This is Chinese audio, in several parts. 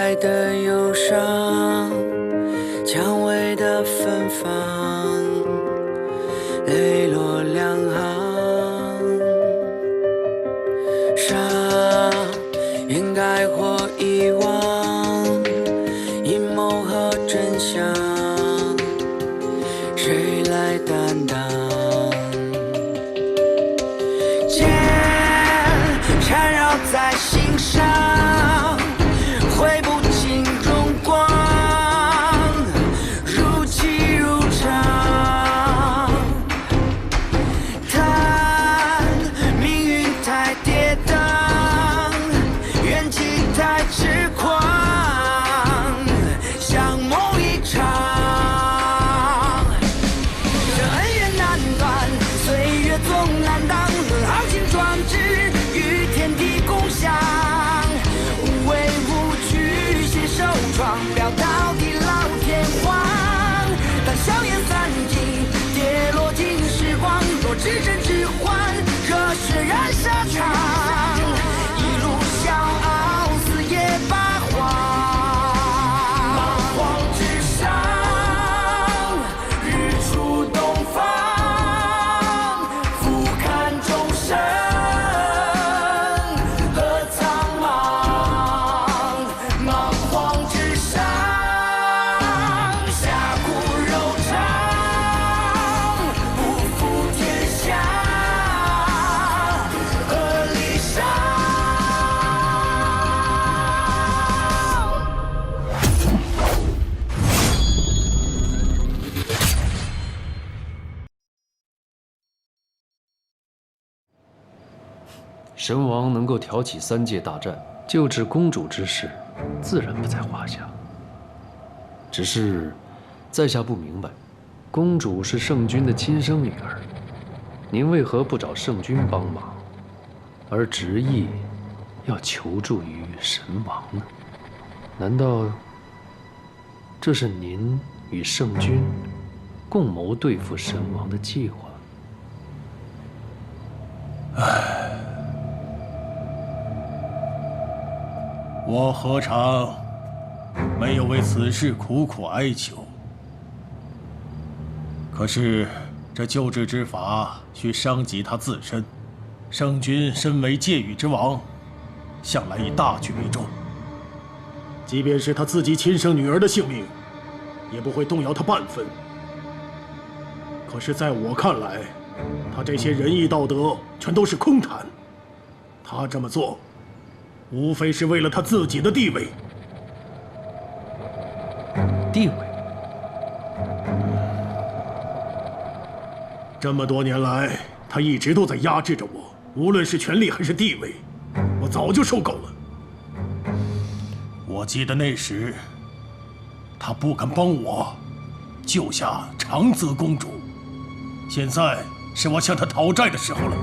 来的忧伤，蔷薇的芬芳，泪落两行。伤掩盖或遗忘，阴谋和真相，谁来担当？剑缠绕在心上，挥不尽荣光，如泣如偿。叹命运太跌宕，怨气太痴狂，像梦一场。这恩怨难断，岁月总难当，豪情壮志与天地共享。无畏无惧，携手闯，表到地老天荒。当硝烟散尽，跌落尽时光，若只真只幻，热血燃沙场。一路笑傲，四野八荒。八荒之上，日出东方，俯瞰众生和苍茫。莽荒之上，侠骨柔肠，不负天下和理想。神王能够挑起3界大战，救治公主之事，自然不在话下。只是，在下不明白，公主是圣君的亲生女儿，您为何不找圣君帮忙，而执意要求助于神王呢？难道这是您与圣君共谋对付神王的计划？我何尝没有为此事苦苦哀求？可是这救治之法需伤及他自身，圣君身为界域之王，向来以大局为重。即便是他自己亲生女儿的性命，也不会动摇他半分。可是在我看来，他这些仁义道德全都是空谈。他这么做，无非是为了他自己的地位。地位？这么多年来，他一直都在压制着我，无论是权力还是地位，我早就受够了。我记得那时，他不肯帮我救下长泽公主，现在是我向他讨债的时候了。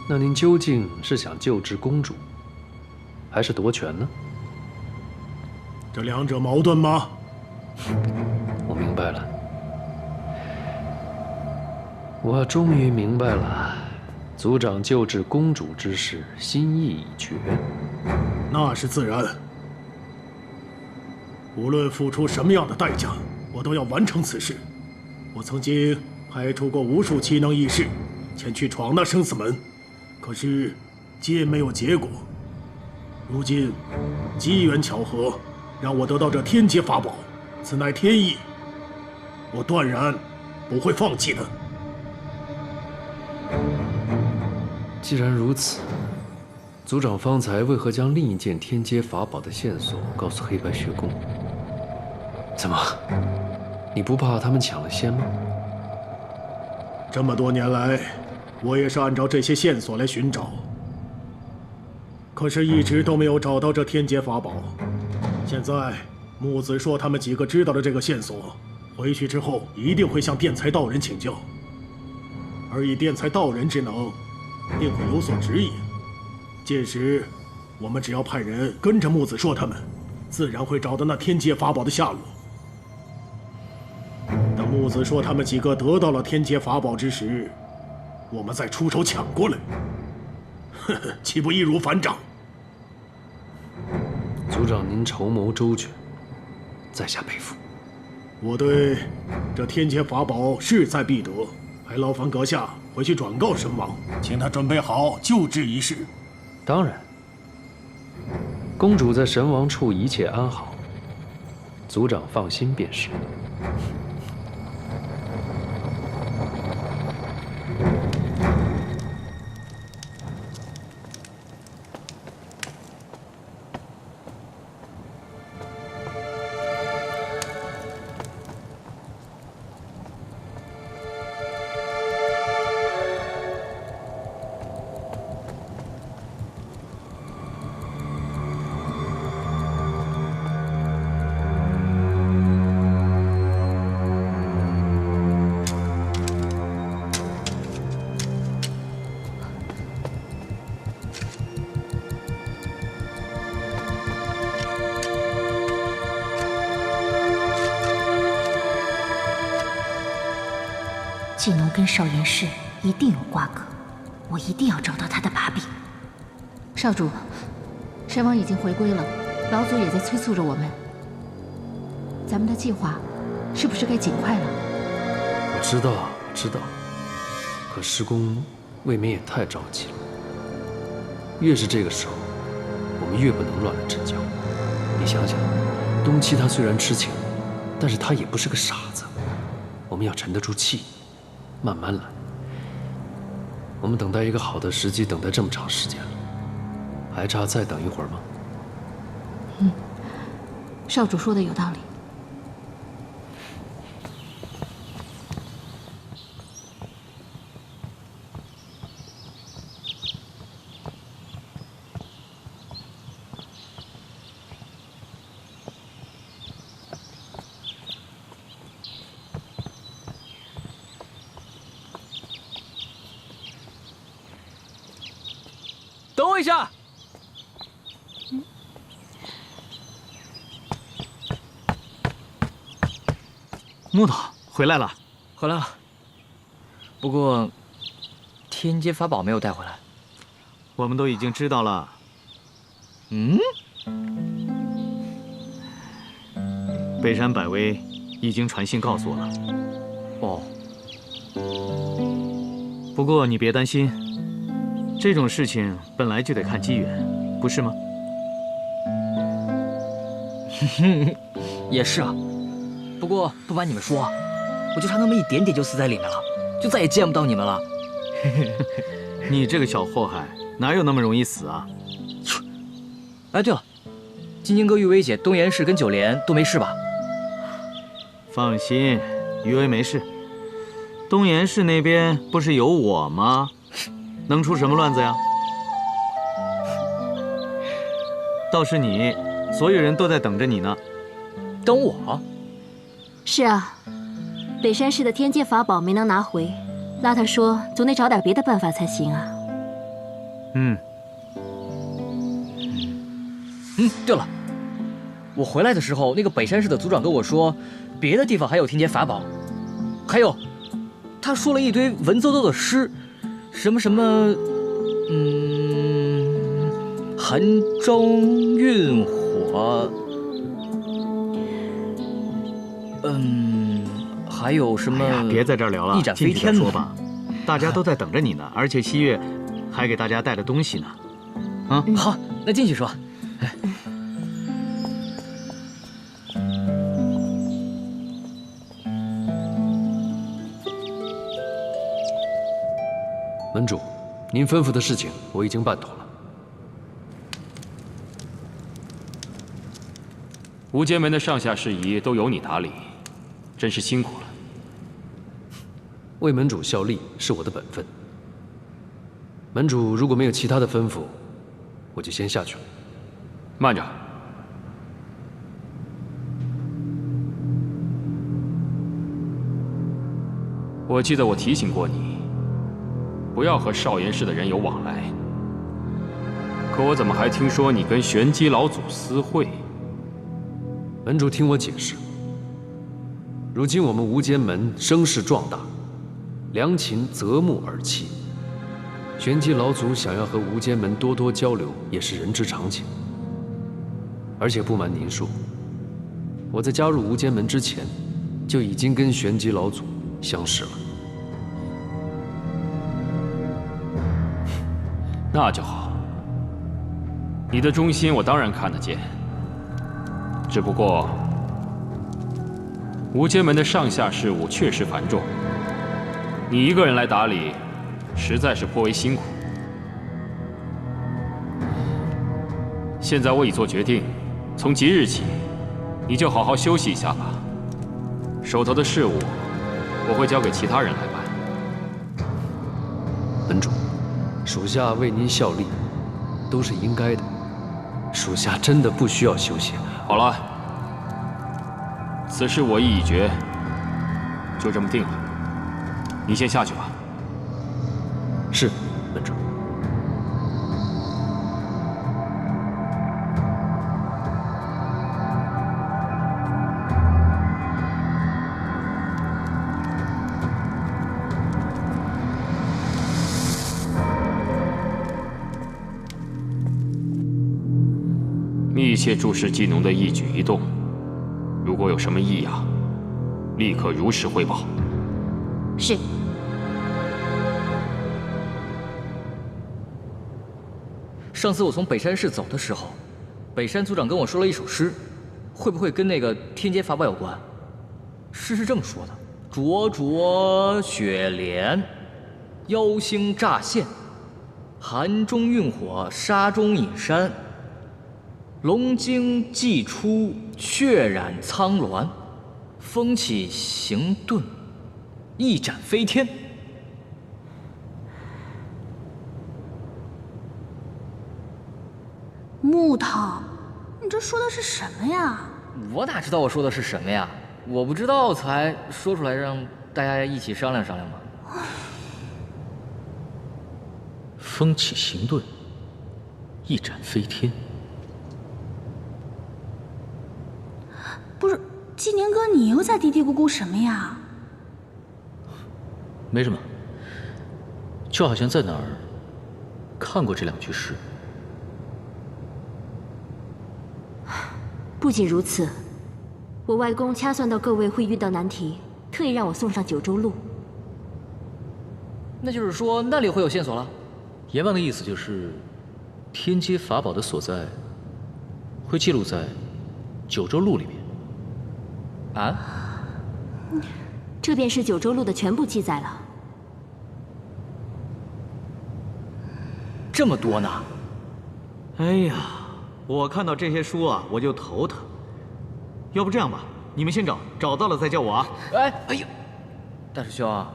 那您究竟是想救治公主，还是夺权呢？这两者矛盾吗？我明白了，我终于明白了，族长救治公主之事，心意已决。那是自然，无论付出什么样的代价，我都要完成此事。我曾经派出过无数奇能异士前去闯那生死门，可是皆没有结果。如今机缘巧合，让我得到这天阶法宝，此乃天意，我断然不会放弃的。既然如此，族长方才为何将另一件天阶法宝的线索告诉黑白血宫？怎么，你不怕他们抢了先吗？这么多年来，我也是按照这些线索来寻找，可是一直都没有找到这天阶法宝。现在木子说他们几个知道了这个线索，回去之后一定会向辩才道人请教，而以辩才道人之能，定会有所指引。届时，我们只要派人跟着木子说他们，自然会找到那天阶法宝的下落。等木子说他们几个得到了天阶法宝之时，我们再出手抢过来，岂不易如反掌？族长您筹谋周全，在下佩服。我对这天劫法宝势在必得，还劳烦阁下回去转告神王，请他准备好救治一事。当然，公主在神王处一切安好，族长放心便是。季农跟少元氏一定有瓜葛，我一定要找到他的把柄。少主，神王已经回归了，老祖也在催促着我们。咱们的计划是不是该尽快了？我知道，可师公未免也太着急了。越是这个时候，我们越不能乱了阵脚。你想想，东七他虽然痴情，但是他也不是个傻子，我们要沉得住气。慢慢来，我们等待一个好的时机，等待这么长时间了，还差再等一会儿吗？少主说的有道理。等我一下。木头回来了，回来了。不过，天阶法宝没有带回来。我们都已经知道了。北山百威已经传信告诉我了。哦。不过你别担心。这种事情本来就得看机缘，不是吗？也是啊，不过不瞒你们说，我就差那么一点点就死在里面了，就再也见不到你们了。你这个小祸害，哪有那么容易死啊？哎，对了，金睛哥、玉薇姐、东岩氏跟九莲都没事吧？放心，玉薇没事。东岩氏那边不是有我吗？能出什么乱子呀？倒是你，所有人都在等着你呢。等我？是啊，北山市的天阶法宝没能拿回，邋遢说总得找点别的办法才行啊。对了，我回来的时候，那个北山市的族长跟我说，别的地方还有天阶法宝，还有，他说了一堆文绉绉的诗。什么什么，寒朝运火，还有什么？哎呀，别在这儿聊了，一展飞天说吧。大家都在等着你呢，而且西月还给大家带了东西呢。好，那进去说。门主，您吩咐的事情我已经办妥了。无间门的上下事宜都由你打理，真是辛苦了。为门主效力是我的本分。门主如果没有其他的吩咐，我就先下去了。慢着，我记得我提醒过你，不要和少岩氏的人有往来。可我怎么还听说你跟玄机老祖私会？门主听我解释。如今我们无间门声势壮大，良禽择木而栖。玄机老祖想要和无间门多多交流，也是人之常情。而且不瞒您说，我在加入无间门之前，就已经跟玄机老祖相识了。那就好。你的忠心我当然看得见，只不过无间门的上下事务确实繁重，你一个人来打理，实在是颇为辛苦。现在我已做决定，从即日起，你就好好休息一下吧。手头的事务，我会交给其他人来办。门主，属下为您效力，都是应该的。属下真的不需要休息。好了，此事我意已决，就这么定了。你先下去吧。是，门主。密切注视季农的一举一动，如果有什么异样，立刻如实汇报。是。上次我从北山市走的时候，北山族长跟我说了一首诗，会不会跟那个天阶法宝有关？诗是这么说的：灼灼雪莲，妖星乍现，寒中运火，沙中引山。龙精既出，血染苍峦，风起行遁，一展飞天。木头，你这说的是什么呀？我哪知道我说的是什么呀？我不知道才说出来，让大家一起商量商量嘛。风起行遁，一展飞天。不是，纪年哥，你又在嘀嘀咕咕什么呀？没什么，就好像在哪儿看过这两句诗。不仅如此，我外公掐算到各位会遇到难题，特意让我送上九州路。那就是说那里会有线索了？阎王的意思就是，天阶法宝的所在会记录在九州路里面。啊？这便是九州路的全部记载了。这么多呢？哎呀，我看到这些书啊，我就头疼。要不这样吧，你们先找，找到了再叫我啊。哎呀，大师兄，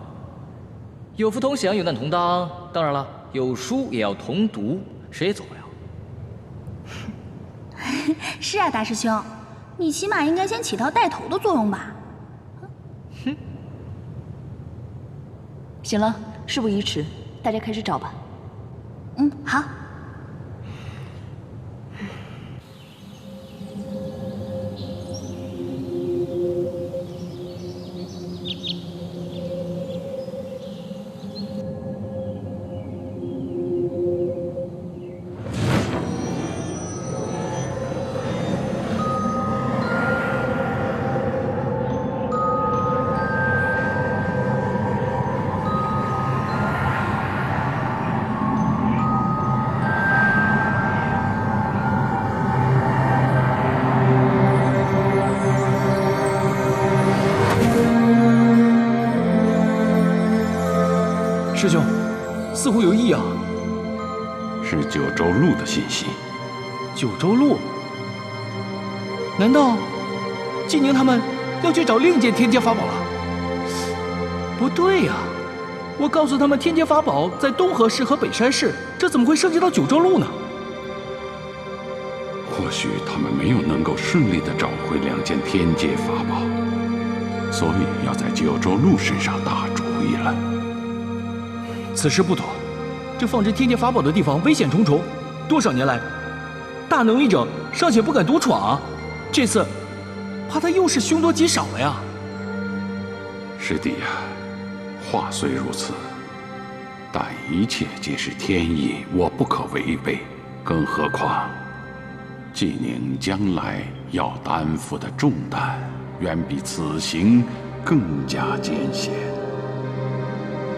有福同享，有难同当。当然了，有书也要同读，谁也走不了。是啊，大师兄，你起码应该先起到带头的作用吧？哼。行了，事不宜迟，大家开始找吧。嗯，好。师兄，似乎有异样。是九州路的信息。九州路？难道纪宁他们要去找另一件天阶法宝了？不对呀，我告诉他们天阶法宝在东河市和北山市，这怎么会涉及到九州路呢？或许他们没有能够顺利地找回两件天阶法宝，所以要在九州路身上打主意了。此事不妥，这放置天阶法宝的地方危险重重，多少年来，大能力者尚且不敢独闯啊，这次，怕他又是凶多吉少了呀。师弟呀，话虽如此，但一切皆是天意，我不可违背。更何况，纪宁将来要担负的重担，远比此行更加艰险。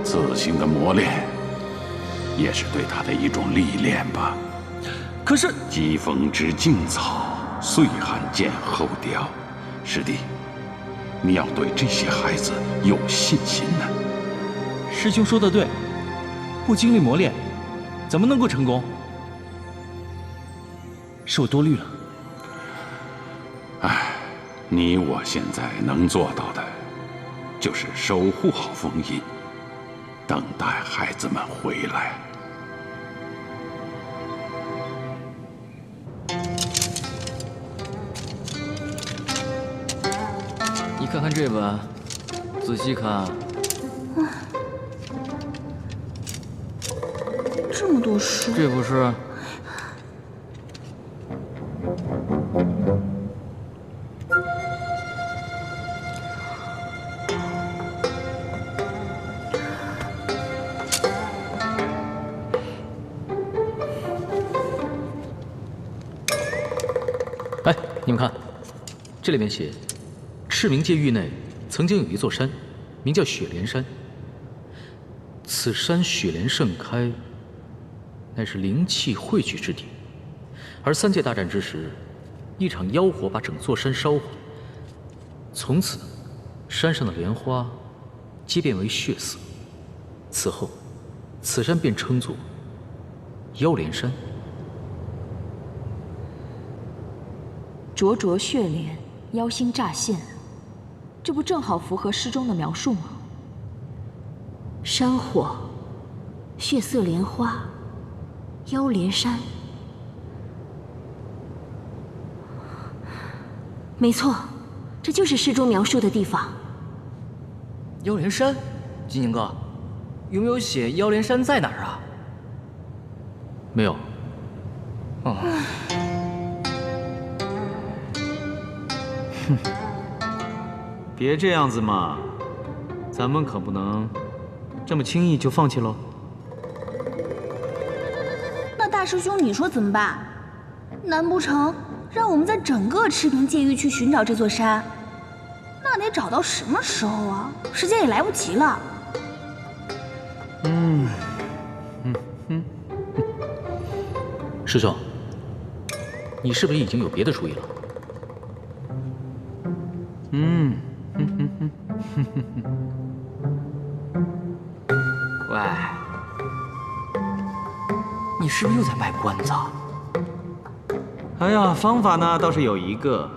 此行的磨练，也是对他的一种历练吧。可是，疾风知劲草，岁寒见后凋。师弟，你要对这些孩子有信心呢。师兄说的对，不经历磨练，怎么能够成功？是我多虑了。唉，你我现在能做到的，就是守护好封印，等待孩子们回来。你看看这本，仔细看。这么多书，这不是？哎，你们看，这里面写，赤冥界域内曾经有一座山，名叫雪莲山。此山雪莲盛开，乃是灵气汇聚之地。而三界大战之时，一场妖火把整座山烧毁，从此，山上的莲花皆变为血色。此后，此山便称作妖莲山。灼灼血莲，妖心乍现，这不正好符合诗中的描述吗？山火，血色莲花，妖莲山。没错，这就是诗中描述的地方。妖莲山，金宁哥，有没有写妖莲山在哪儿啊？没有。哦。哼，别这样子嘛，咱们可不能这么轻易就放弃喽。那大师兄，你说怎么办？难不成让我们在整个赤冥界域去寻找这座山？那得找到什么时候啊？时间也来不及了。师兄，你是不是已经有别的主意了？喂，你是不是又在卖关子啊？哎呀，方法呢倒是有一个，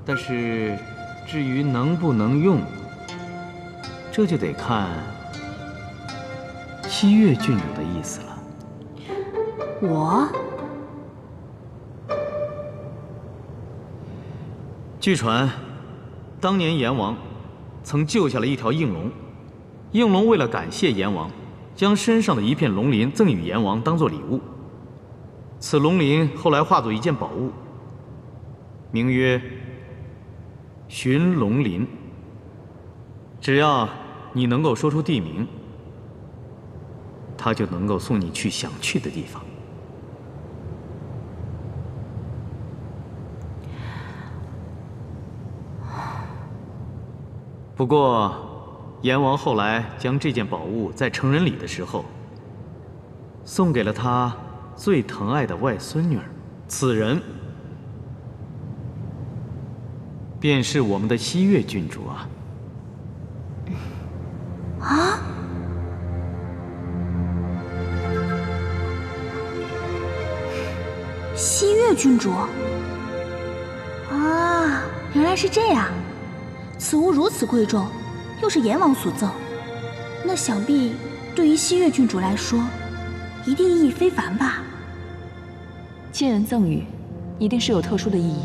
但是至于能不能用，这就得看西岳郡主的意思了。我？据传，当年阎王曾救下了一条应龙，应龙为了感谢阎王，将身上的一片龙鳞赠予阎王当做礼物。此龙鳞后来化作一件宝物，名曰寻龙鳞。只要你能够说出地名，它就能够送你去想去的地方。不过，阎王后来将这件宝物在成人礼的时候，送给了他最疼爱的外孙女儿，此人便是我们的西岳郡主啊！啊！西岳郡主？啊，原来是这样。此物如此贵重，又是阎王所赠，那想必对于西岳郡主来说，一定意义非凡吧？亲人赠予，一定是有特殊的意义。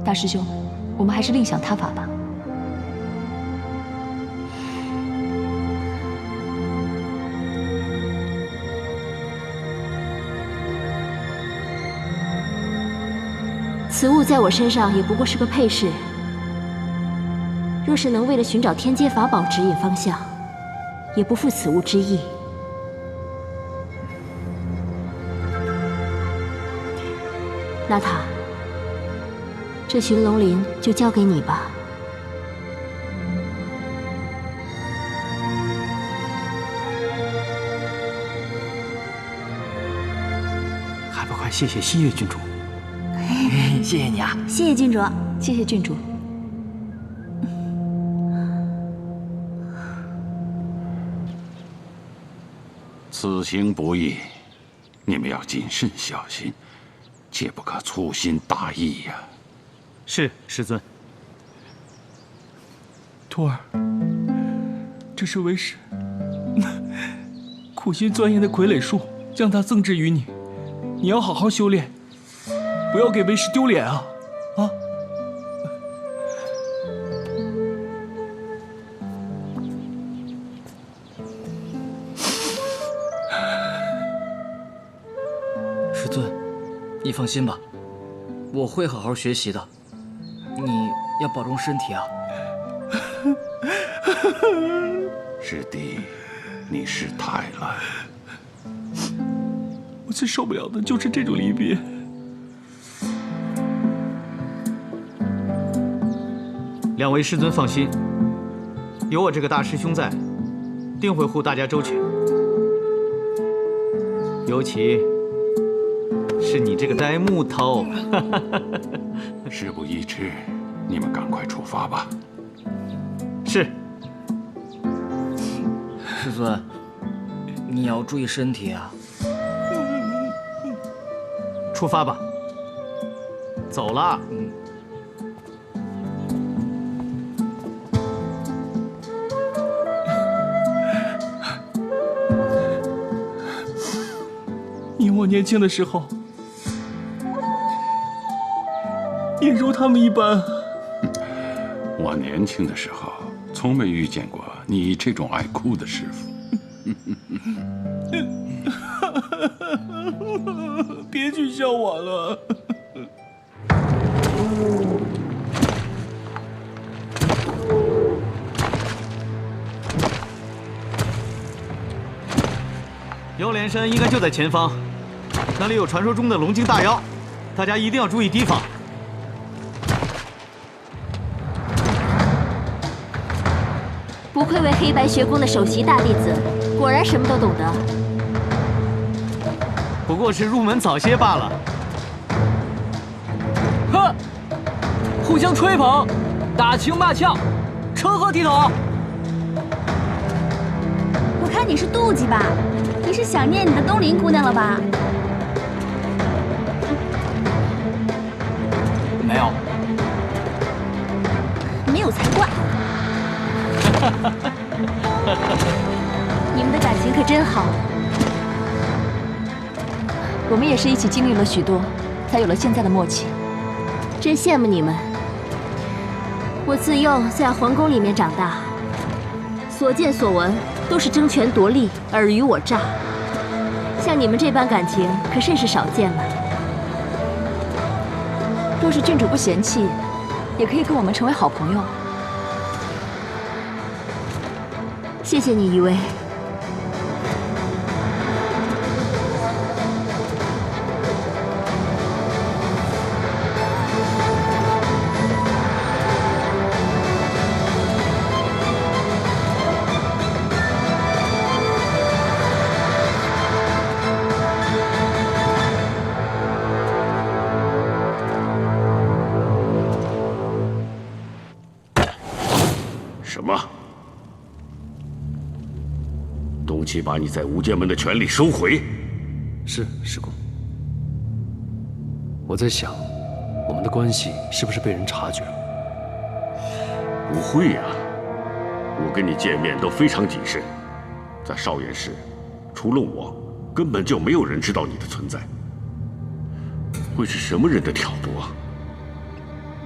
大师兄，我们还是另想他法吧。此物在我身上也不过是个配饰。若是能为了寻找天阶法宝指引方向，也不负此物之意。娜塔，这寻龙林就交给你吧。还不快谢谢西岳郡主！谢谢你啊！谢谢郡主，谢谢郡主。此行不易，你们要谨慎小心，切不可粗心大意呀。是，师尊。徒儿，这是为师苦心钻研的傀儡术，将它赠之于你。你要好好修炼，不要给为师丢脸啊！啊！师尊，你放心吧，我会好好学习的。你要保重身体啊！师弟，你失态了。我最受不了的就是这种离别。两位师尊放心，有我这个大师兄在，定会护大家周全。尤其是你这个呆木头。事不宜迟，你们赶快出发吧。是。师尊，你要注意身体啊。出发吧。走了。你我年轻的时候，也如他们一般。我年轻的时候，从没遇见过你这种爱哭的师傅。别取笑我了。妖莲山应该就在前方，那里有传说中的龙精大妖，大家一定要注意提防。不愧为黑白学宫的首席大弟子，果然什么都懂得。不过是入门早些罢了。哼，互相吹捧，打情骂俏，成何体统？我看你是妒忌吧？你是想念你的东林姑娘了吧？没有，没有才怪。你们的感情可真好。我们也是一起经历了许多，才有了现在的默契。真羡慕你们。我自幼在皇宫里面长大，所见所闻都是争权夺利、尔虞我诈，像你们这般感情可甚是少见了。若是郡主不嫌弃，也可以跟我们成为好朋友。谢谢你，余薇。什么？东岐把你在无间门的权利收回？是，师公。我在想，我们的关系是不是被人察觉了？不会呀，我跟你见面都非常谨慎，在少元市，除了我，根本就没有人知道你的存在。会是什么人的挑拨？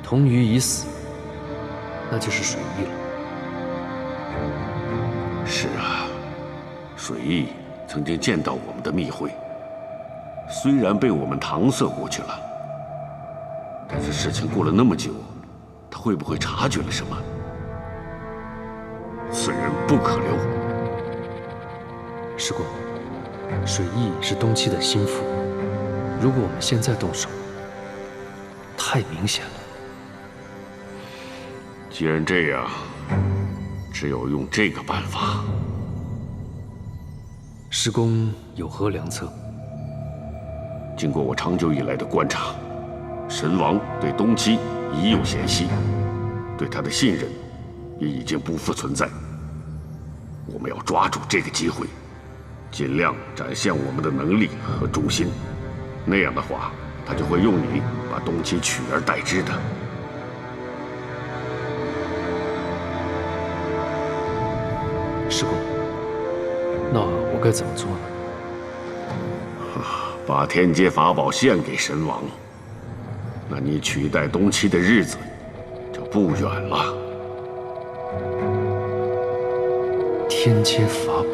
童鱼已死，那就是水域了。是啊，水翼曾经见到我们的密会，虽然被我们搪塞过去了，但是事情过了那么久，他会不会察觉了什么？此人不可留。师公，水翼是东岐的心腹，如果我们现在动手，太明显了。既然这样，只有用这个办法。师公有何良策？经过我长久以来的观察，神王对东岐已有嫌隙，对他的信任也已经不复存在。我们要抓住这个机会，尽量展现我们的能力和忠心。那样的话，他就会用你把东岐取而代之的。师公，那我该怎么做呢？把天阶法宝献给神王，那你取代东岐的日子就不远了。天阶法宝。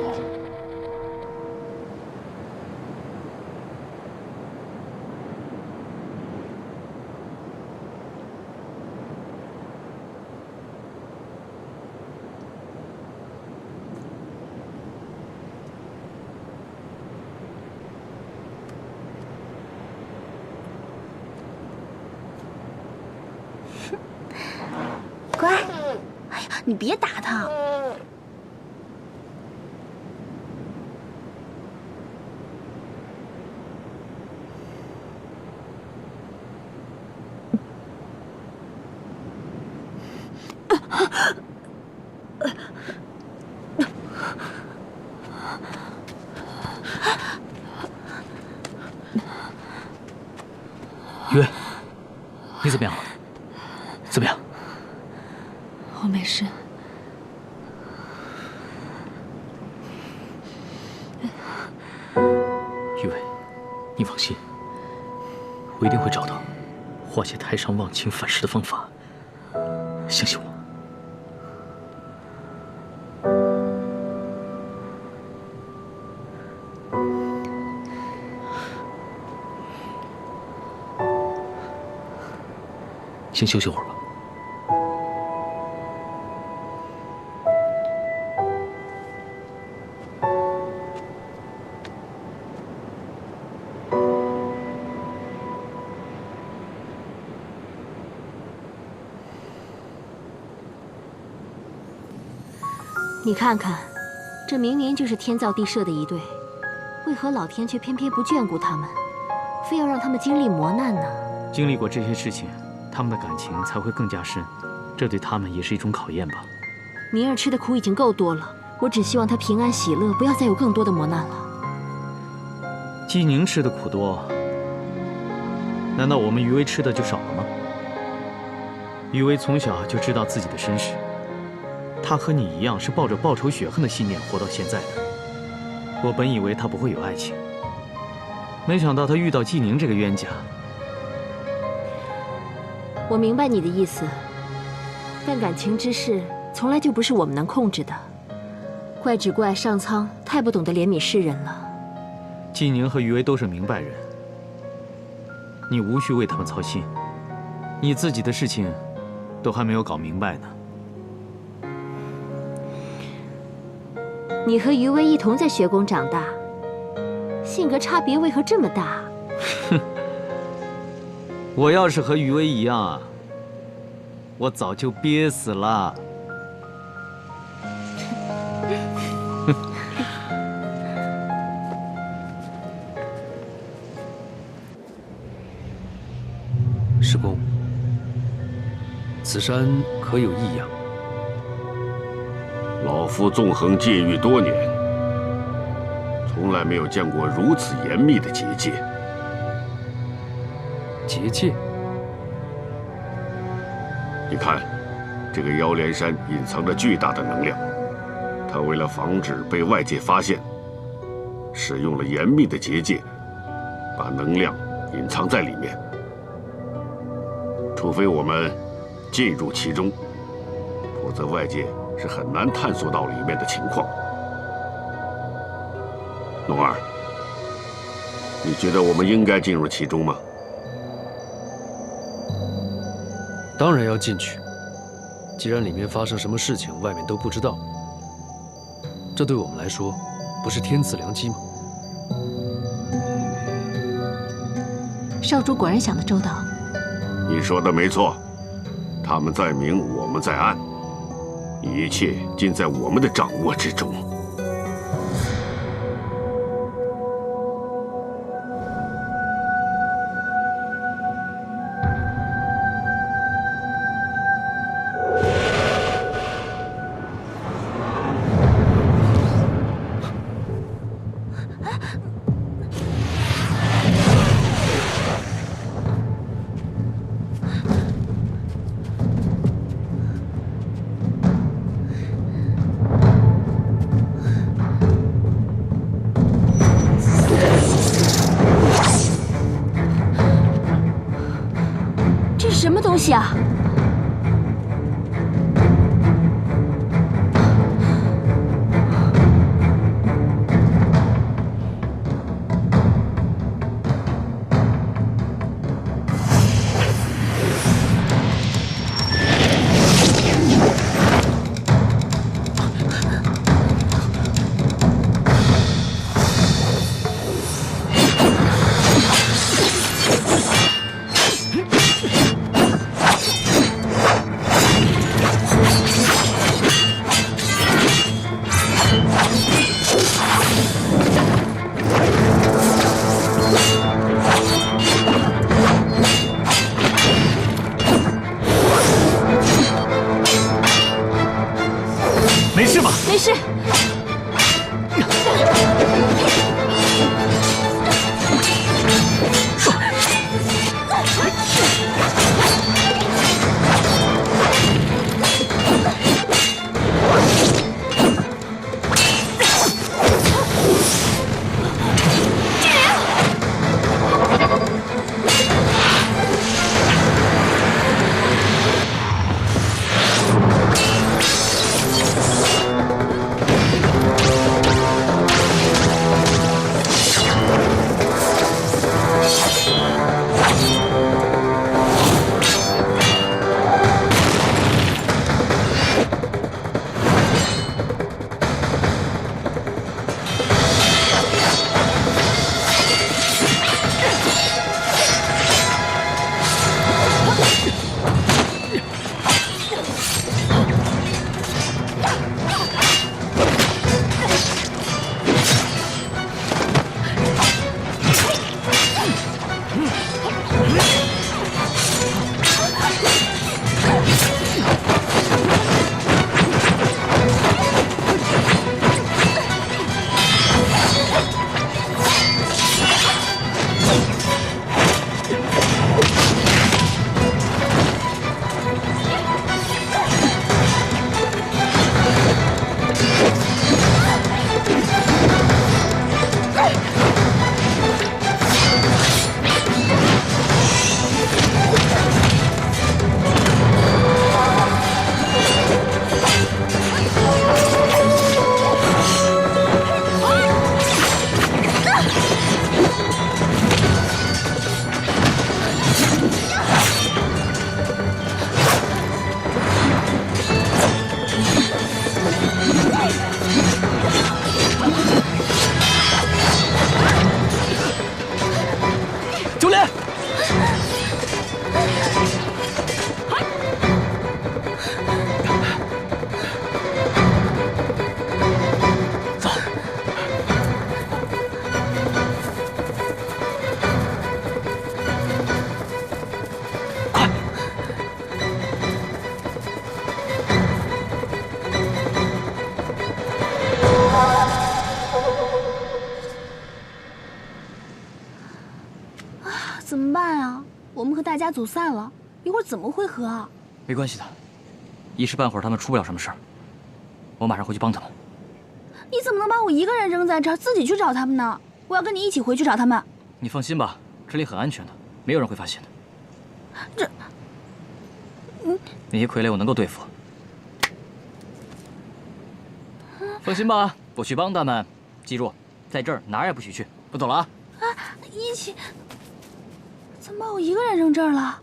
乖，哎呀，你别打他。雨薇，你怎么样了？怎么样？我没事。雨薇，你放心，我一定会找到化解太上忘情反噬的方法，相信我。先休息会儿吧。你看看，这明明就是天造地设的一对，为何老天却偏偏不眷顾他们，非要让他们经历磨难呢？经历过这些事情，他们的感情才会更加深，这对他们也是一种考验吧。明儿吃的苦已经够多了，我只希望他平安喜乐，不要再有更多的磨难了。季宁吃的苦多，难道我们余威吃的就少了吗？余威从小就知道自己的身世，他和你一样是抱着报仇雪恨的信念活到现在的。我本以为他不会有爱情，没想到他遇到季宁这个冤家。我明白你的意思，但感情之事从来就不是我们能控制的。怪只怪上苍太不懂得怜悯世人了。季宁和余威都是明白人，你无需为他们操心，你自己的事情都还没有搞明白呢。你和余威一同在雪宫长大，性格差别为何这么大？哼，我要是和余威一样啊，我早就憋死了。师公，此山可有异样？老夫纵横界域多年，从来没有见过如此严密的结界。结界？你看，这个妖莲山隐藏着巨大的能量，它为了防止被外界发现，使用了严密的结界，把能量隐藏在里面。除非我们进入其中，否则外界是很难探索到里面的情况。龙儿，你觉得我们应该进入其中吗？当然要进去。既然里面发生什么事情，外面都不知道，这对我们来说，不是天赐良机吗？少主果然想得周到。你说的没错，他们在明，我们在暗，一切尽在我们的掌握之中。什么东西啊？没事吧？没事。怎么办啊？我们和大家组散了，一会儿怎么会合啊？没关系的，一时半会儿他们出不了什么事儿，我马上回去帮他们。你怎么能把我一个人扔在这儿，自己去找他们呢？我要跟你一起回去找他们。你放心吧，这里很安全的，没有人会发现的。那些傀儡我能够对付。放心吧，我去帮他们。记住，在这儿哪儿也不许去，不走了啊！一起？怎么把我一个人扔这儿了？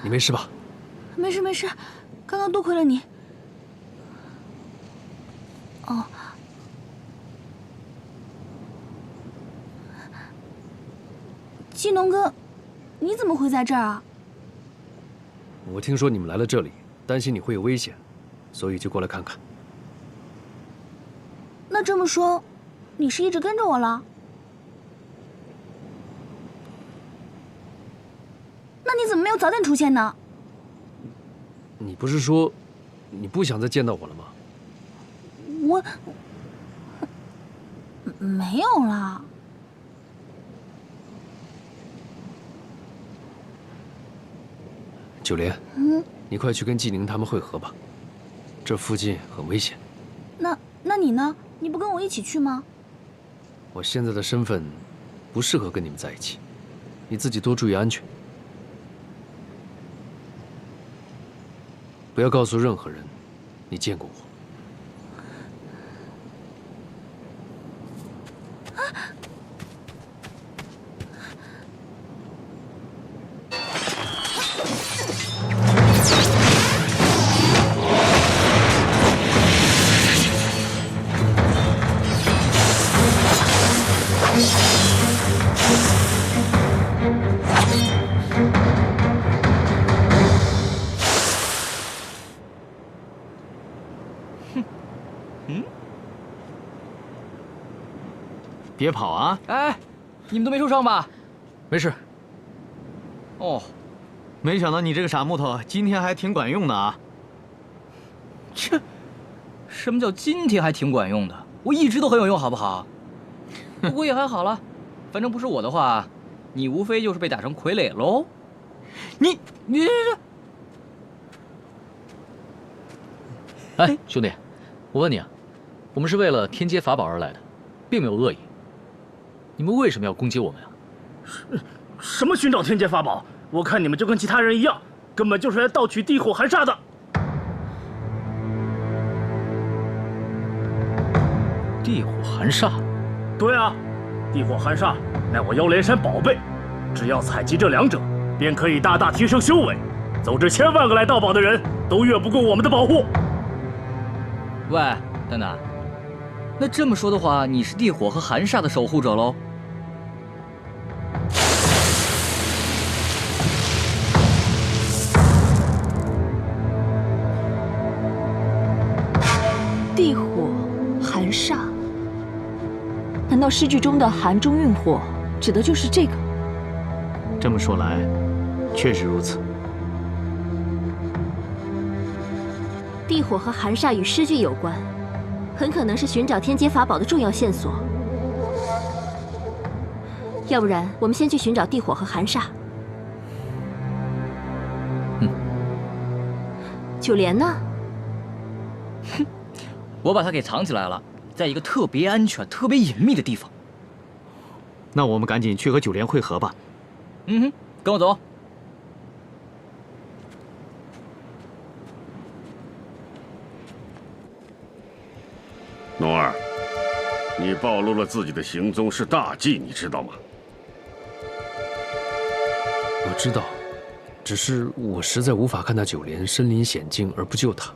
你没事吧？没事没事，刚刚多亏了你。哦，季农哥，你怎么会在这儿啊？我听说你们来了这里，担心你会有危险，所以就过来看看。那这么说，你是一直跟着我了？那你怎么没有早点出现呢？你不是说你不想再见到我了吗？我没有啦。九莲，你快去跟季宁他们会合吧，这附近很危险。那你呢？你不跟我一起去吗？我现在的身份不适合跟你们在一起，你自己多注意安全，不要告诉任何人你见过我。别跑啊！哎，你们都没受伤吧？没事。哦，没想到你这个傻木头今天还挺管用的啊！切，什么叫今天还挺管用的？我一直都很有用，好不好？不过也还好了，反正不是我的话，你无非就是被打成傀儡喽。你，哎，兄弟，我问你啊，我们是为了天阶法宝而来的，并没有恶意。你们为什么要攻击我们啊？什么寻找天阶法宝？我看你们就跟其他人一样，根本就是来盗取地火寒煞的。地火寒煞？对啊，地火寒煞乃我妖莲山宝贝，只要采集这两者，便可以大大提升修为。走这千万个来盗宝的人，都越不过我们的保护。喂，蛋蛋，那这么说的话，你是地火和寒煞的守护者喽？地火、寒煞，难道诗句中的寒中蕴火指的就是这个？这么说来，确实如此。地火和寒煞与诗句有关，很可能是寻找天阶法宝的重要线索。要不然，我们先去寻找地火和寒煞。九莲呢？哼，我把它给藏起来了，在一个特别安全、特别隐秘的地方。那我们赶紧去和九莲会合吧。嗯哼，跟我走。农儿，你暴露了自己的行踪是大忌，你知道吗？我知道，只是我实在无法看到九莲身临险境而不救她。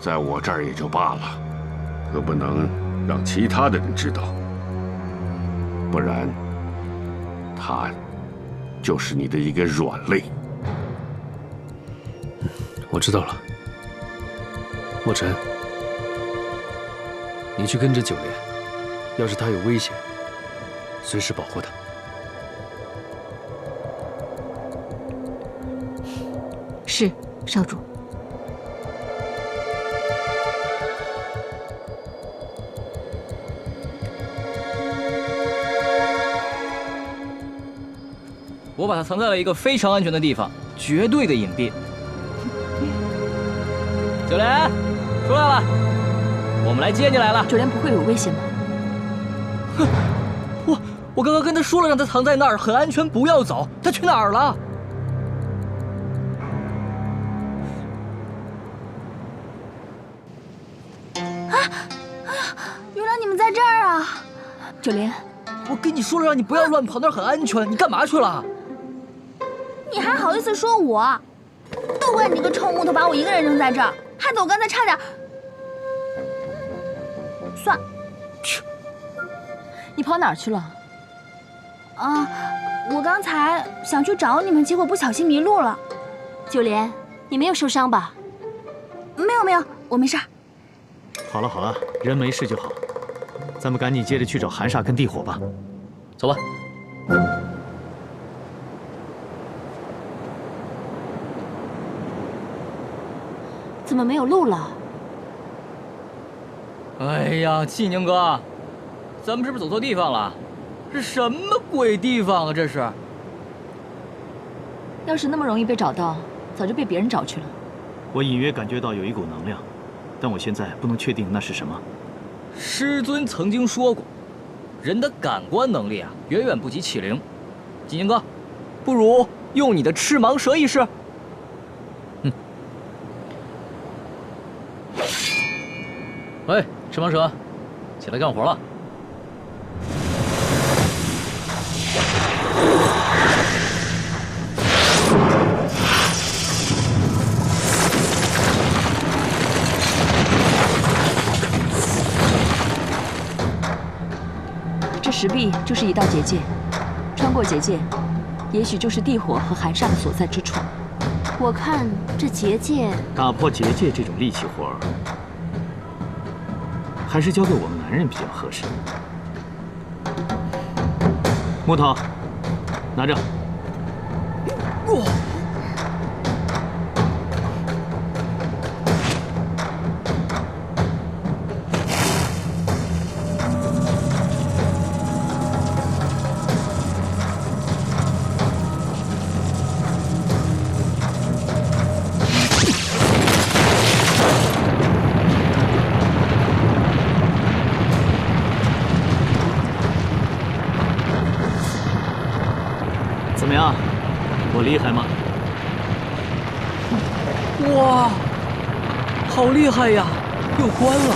在我这儿也就罢了，可不能让其他的人知道，不然她就是你的一个软肋。我知道了，墨尘，你去跟着九莲，要是她有危险，随时保护她。是，少主。我把它藏在了一个非常安全的地方，绝对的隐蔽。九莲，出来了，我们来接你来了。九莲不会有危险吗？哼，我刚刚跟他说了，让他藏在那儿，很安全，不要走。他去哪儿了？原来你们在这儿啊！九莲，我跟你说了，让你不要乱跑，那儿很安全。你干嘛去了？你还好意思说我？都怪你个臭木头把我一个人扔在这儿，害得我刚才差点……算了，你跑哪儿去了？啊，我刚才想去找你们，结果不小心迷路了。九莲，你没有受伤吧？没有，我没事。好了好了，人没事就好。咱们赶紧接着去找寒煞跟地火吧。走吧。怎么没有路了？哎呀，纪宁哥，咱们是不是走错地方了？这什么鬼地方啊？这是。要是那么容易被找到，早就被别人找去了。我隐约感觉到有一股能量，但我现在不能确定那是什么。师尊曾经说过，人的感官能力啊，远远不及启灵。纪宁哥，不如用你的赤蟒蛇一试。喂，赤蟒蛇，起来干活了。这石壁就是一道结界，穿过结界，也许就是地火和寒煞的所在之处。我看这结界，打破结界这种力气活儿，还是交给我们男人比较合适。木头，拿着。怎么样，我厉害吗？哇，好厉害呀！又关了。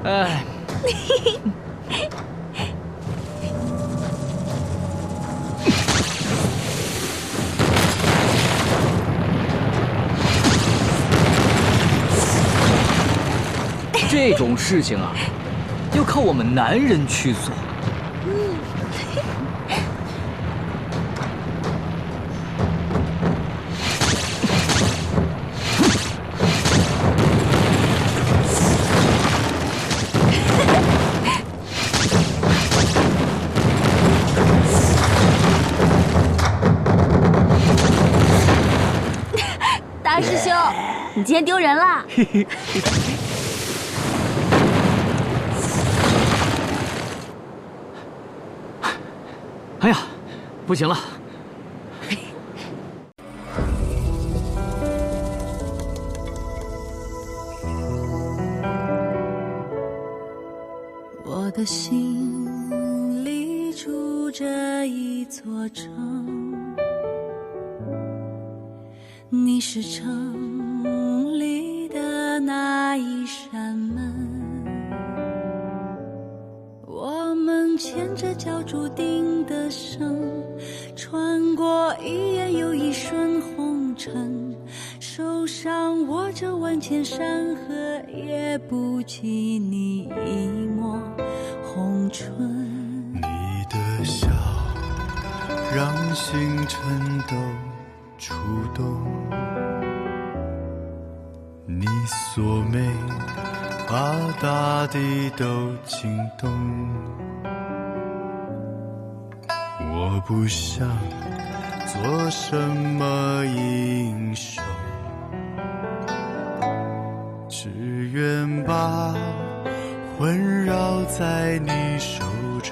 哎。这种事情啊，要靠我们男人去做。大师兄，你今天丢人了。哎呀，不行了！我的心里住着一座城，你是城里的那一扇门。我们牵着脚注定的绳，穿过一夜又一瞬红尘，手上握着万千山河，也不及你一抹红唇。你的笑让星辰都触动，你锁眉把大地都惊动。我不想做什么英雄，只愿把魂绕在你手指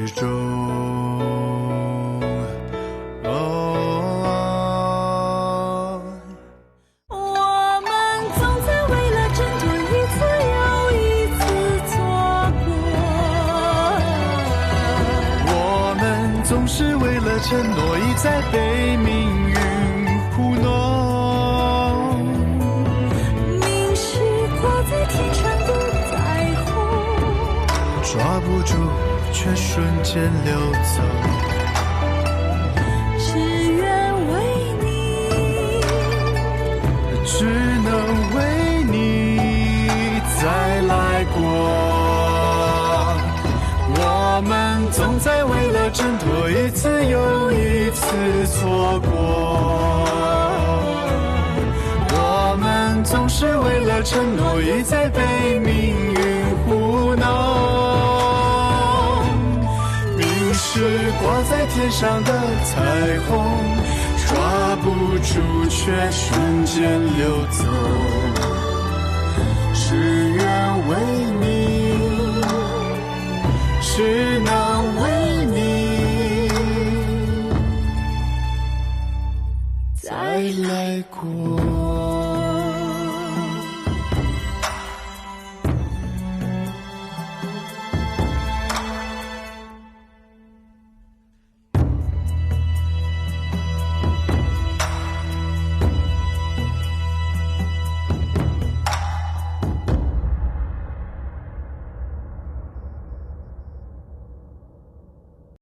中。总是为了承诺，一再被命运糊弄。住，却瞬间溜走。只愿为你，只能为你再来过。我们总在为了挣脱一次又一次错过。我们总是为了承诺一再被命运糊弄。明是挂在天上的彩虹，抓不住却瞬间溜走。只愿为你，只能为你再来过。